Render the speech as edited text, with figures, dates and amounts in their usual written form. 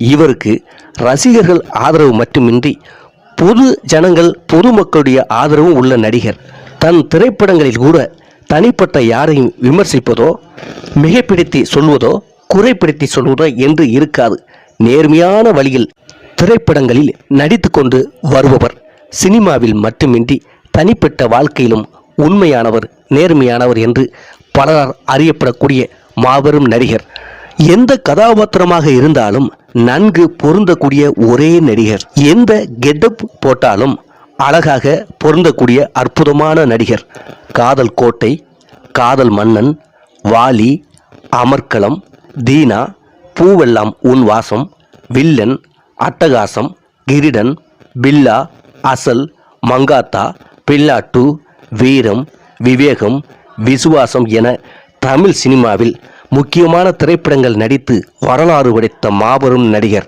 இவருக்கு ரசிகர்கள் ஆதரவு மட்டுமின்றி பொது ஜனங்கள் பொதுமக்களுடைய ஆதரவும் உள்ள நடிகர். தன் திரைப்படங்களில் கூட தனிப்பட்ட யாரையும் விமர்சிப்பதோ மிகைப்படுத்தி சொல்வதோ குறைப்படுத்தி சொல்வதோ என்று இருக்காது. நேர்மையான வழியில் திரைப்படங்களில் நடித்து கொண்டு வருபவர். சினிமாவில் மட்டுமின்றி தனிப்பட்ட வாழ்க்கையிலும் உண்மையானவர், நேர்மையானவர் என்று பலரால் அறியப்படக்கூடிய மாபெரும் நடிகர். எந்த கதாபாத்திரமாக இருந்தாலும் நன்கு பொருந்தக்கூடிய ஒரே நடிகர். எந்த கெட்டப் போட்டாலும் அழகாக பொருந்தக்கூடிய அற்புதமான நடிகர். காதல் கோட்டை, காதல் மன்னன், வாலி, அமர்க்களம், தீனா, பூவெல்லாம் உன் வாசம், வில்லன், அட்டகாசம், கிரீடன், பில்லா, அசல், மங்காத்தா, பில்லாட்டு, வீரம், விவேகம், விசுவாசம் என தமிழ் சினிமாவில் முக்கியமான திரைப்படங்கள் நடித்து வரலாறு படைத்த மாபெரும் நடிகர்.